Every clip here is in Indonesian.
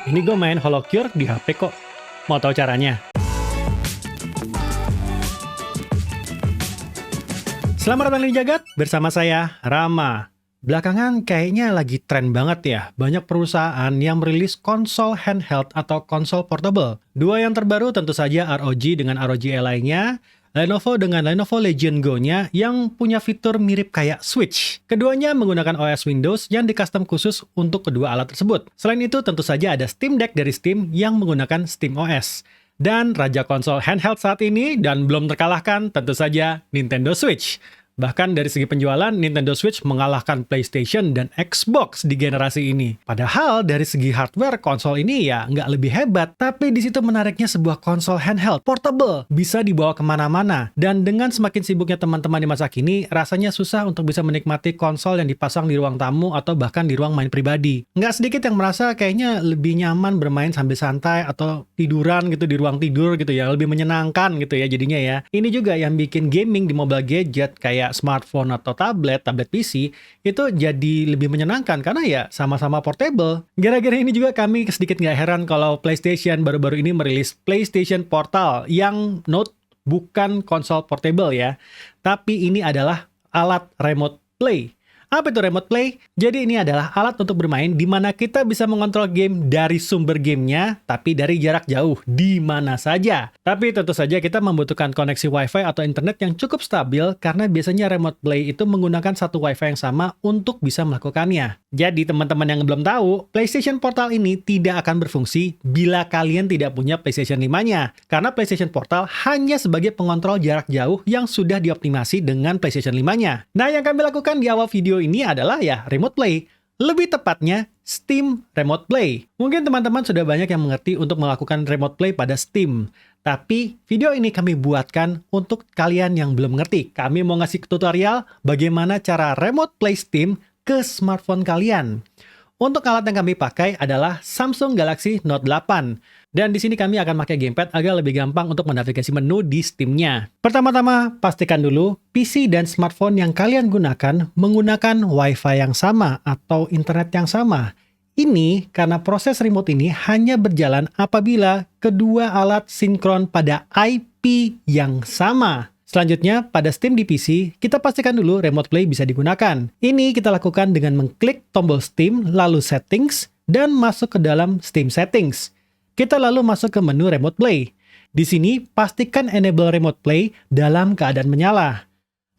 ini gue main HoloCure di HP kok. Mau tahu caranya? Selamat datang di Jagat, bersama saya, Rama. Belakangan kayaknya lagi tren banget ya, banyak perusahaan yang merilis konsol handheld atau konsol portable. Dua yang terbaru tentu saja ROG dengan ROG Ally-nya, Lenovo dengan Lenovo Legion Go-nya yang punya fitur mirip kayak Switch. Keduanya menggunakan OS Windows yang di-custom khusus untuk kedua alat tersebut. Selain itu tentu saja ada Steam Deck dari Steam yang menggunakan SteamOS. Dan raja konsol handheld saat ini dan belum terkalahkan tentu saja Nintendo Switch. Bahkan dari segi penjualan, Nintendo Switch mengalahkan PlayStation dan Xbox di generasi ini. Padahal dari segi hardware, konsol ini ya nggak lebih hebat. Tapi di situ menariknya sebuah konsol handheld, portable, bisa dibawa kemana-mana. Dan dengan semakin sibuknya teman-teman di masa kini, rasanya susah untuk bisa menikmati konsol yang dipasang di ruang tamu atau bahkan di ruang main pribadi. Nggak sedikit yang merasa kayaknya lebih nyaman bermain sambil santai atau tiduran gitu di ruang tidur gitu ya, lebih menyenangkan gitu ya jadinya ya. Ini juga yang bikin gaming di mobile gadget kayak smartphone atau tablet PC itu jadi lebih menyenangkan karena ya sama-sama portable. Gara-gara ini juga kami sedikit nggak heran kalau PlayStation baru-baru ini merilis PlayStation Portal yang note bukan konsol portable ya, tapi ini adalah alat remote play. Apa itu remote play? Jadi ini adalah alat untuk bermain di mana kita bisa mengontrol game dari sumber gamenya, tapi dari jarak jauh, di mana saja. Tapi tentu saja kita membutuhkan koneksi Wi-Fi atau internet yang cukup stabil karena biasanya remote play itu menggunakan satu Wi-Fi yang sama untuk bisa melakukannya. Jadi teman-teman yang belum tahu, PlayStation Portal ini tidak akan berfungsi bila kalian tidak punya PlayStation 5-nya. Karena PlayStation Portal hanya sebagai pengontrol jarak jauh yang sudah dioptimasi dengan PlayStation 5-nya. Nah, yang kami lakukan di awal video ini adalah ya remote play. Lebih tepatnya Steam Remote Play. Mungkin teman-teman sudah banyak yang mengerti untuk melakukan remote play pada Steam. Tapi video ini kami buatkan untuk kalian yang belum mengerti. Kami mau ngasih tutorial bagaimana cara remote play Steam ke smartphone kalian. Untuk alat yang kami pakai adalah Samsung Galaxy Note 8. Dan di sini kami akan pakai gamepad agar lebih gampang untuk menavigasi menu di Steam-nya. Pertama-tama, pastikan dulu PC dan smartphone yang kalian gunakan menggunakan Wi-Fi yang sama atau internet yang sama. Ini karena proses remote ini hanya berjalan apabila kedua alat sinkron pada IP yang sama. Selanjutnya, pada Steam di PC, kita pastikan dulu remote play bisa digunakan. Ini kita lakukan dengan mengklik tombol Steam, lalu Settings, dan masuk ke dalam Steam Settings. Kita lalu masuk ke menu Remote Play. Di sini, pastikan Enable Remote Play dalam keadaan menyala.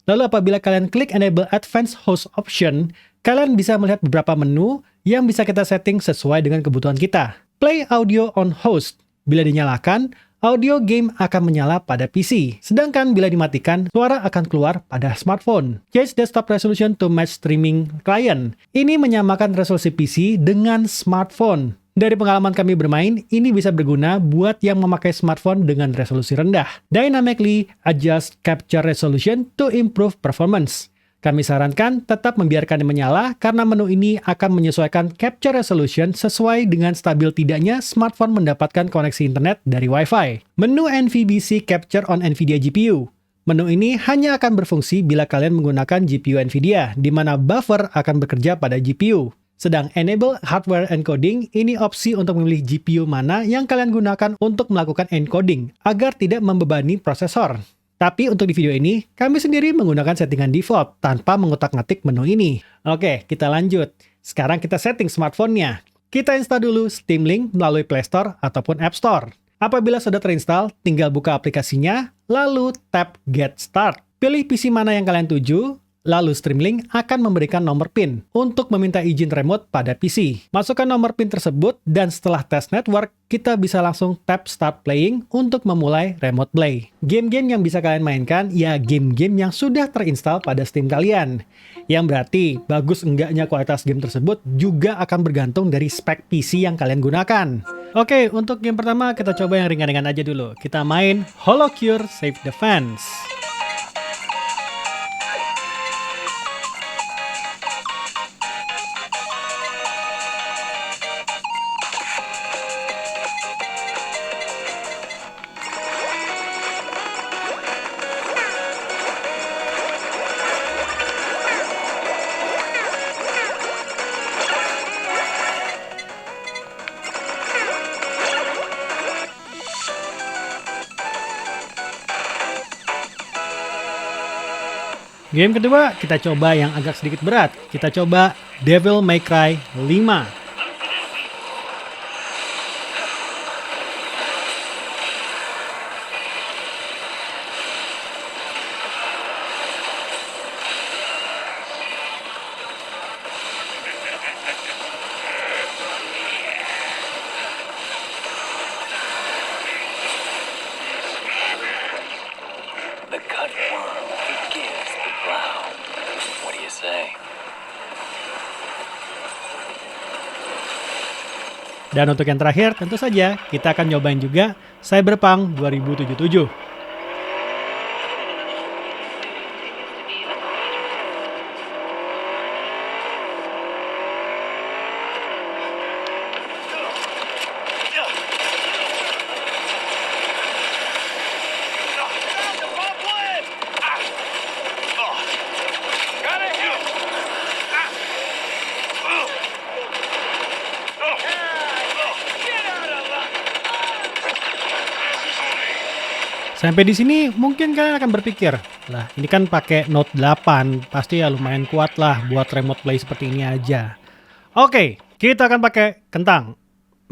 Lalu apabila kalian klik Enable Advanced Host Option, kalian bisa melihat beberapa menu yang bisa kita setting sesuai dengan kebutuhan kita. Play Audio on Host. Bila dinyalakan, audio game akan menyala pada PC. Sedangkan bila dimatikan, suara akan keluar pada smartphone. Change Desktop Resolution to Match Streaming Client. Ini menyamakan resolusi PC dengan smartphone. Dari pengalaman kami bermain, ini bisa berguna buat yang memakai smartphone dengan resolusi rendah. Dynamically adjust capture resolution to improve performance. Kami sarankan tetap membiarkan menyala karena menu ini akan menyesuaikan capture resolution sesuai dengan stabil tidaknya smartphone mendapatkan koneksi internet dari Wi-Fi. Menu NVBC Capture on NVIDIA GPU. Menu ini hanya akan berfungsi bila kalian menggunakan GPU NVIDIA, di mana buffer akan bekerja pada GPU. Sedang Enable Hardware Encoding, ini opsi untuk memilih GPU mana yang kalian gunakan untuk melakukan encoding, agar tidak membebani prosesor. Tapi untuk di video ini, kami sendiri menggunakan settingan default tanpa mengutak-ngatik menu ini. Oke, kita lanjut. Sekarang kita setting smartphone-nya. Kita install dulu Steam Link melalui Play Store ataupun App Store. Apabila sudah terinstall, tinggal buka aplikasinya, lalu tap Get Start. Pilih PC mana yang kalian tuju, lalu Steam Link akan memberikan nomor PIN untuk meminta izin remote pada PC. Masukkan nomor PIN tersebut dan setelah tes network, kita bisa langsung tap Start Playing untuk memulai remote play. Game-game yang bisa kalian mainkan, ya game-game yang sudah terinstall pada Steam kalian. Yang berarti, bagus enggaknya kualitas game tersebut juga akan bergantung dari spek PC yang kalian gunakan. Oke, untuk game pertama kita coba yang ringan-ringan aja dulu. Kita main HoloCure Save Defense. Game kedua, kita coba yang agak sedikit berat. Kita coba Devil May Cry 5. The cutworm forgives the plow. What do you say? Dan untuk yang terakhir, tentu saja kita akan nyobain juga Cyberpunk 2077. Sampai di sini mungkin kalian akan berpikir, lah ini kan pakai Note 8, pasti ya lumayan kuat lah buat remote play seperti ini aja. Oke, kita akan pakai kentang.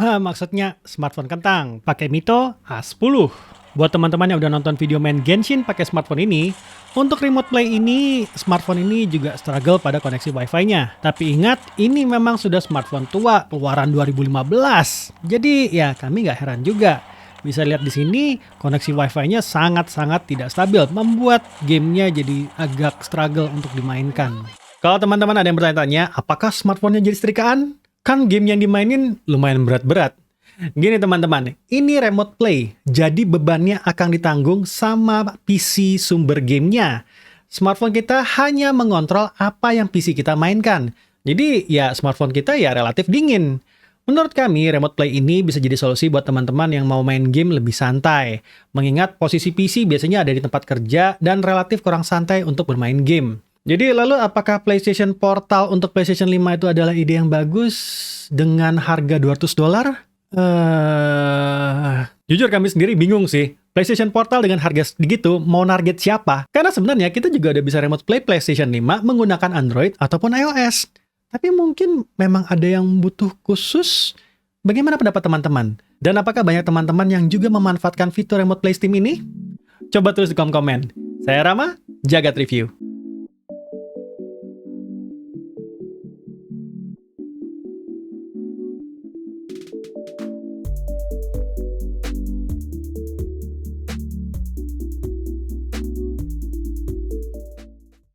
Maksudnya smartphone kentang, pakai Mito A10. Buat teman-teman yang udah nonton video main Genshin pakai smartphone ini, untuk remote play ini, smartphone ini juga struggle pada koneksi Wi-Fi-nya. Tapi ingat, ini memang sudah smartphone tua, keluaran 2015. Jadi ya kami nggak heran juga. Bisa lihat di sini, koneksi Wi-Fi-nya sangat-sangat tidak stabil, membuat gamenya jadi agak struggle untuk dimainkan. Kalau teman-teman ada yang bertanya-tanya, apakah smartphone-nya jadi setrikaan? Kan game yang dimainin lumayan berat-berat. Gini teman-teman, ini remote play, jadi bebannya akan ditanggung sama PC sumber gamenya. Smartphone kita hanya mengontrol apa yang PC kita mainkan. Jadi ya smartphone kita ya relatif dingin. Menurut kami, remote play ini bisa jadi solusi buat teman-teman yang mau main game lebih santai. Mengingat posisi PC biasanya ada di tempat kerja dan relatif kurang santai untuk bermain game. Jadi lalu apakah PlayStation Portal untuk PlayStation 5 itu adalah ide yang bagus dengan harga $200? Jujur kami sendiri bingung sih. PlayStation Portal dengan harga segitu mau target siapa? Karena sebenarnya kita juga udah bisa remote play PlayStation 5 menggunakan Android ataupun iOS. Tapi mungkin memang ada yang butuh khusus. Bagaimana pendapat teman-teman? Dan apakah banyak teman-teman yang juga memanfaatkan fitur remote play Steam ini? Coba tulis di kolom komen. Saya Rama, Jagat Review.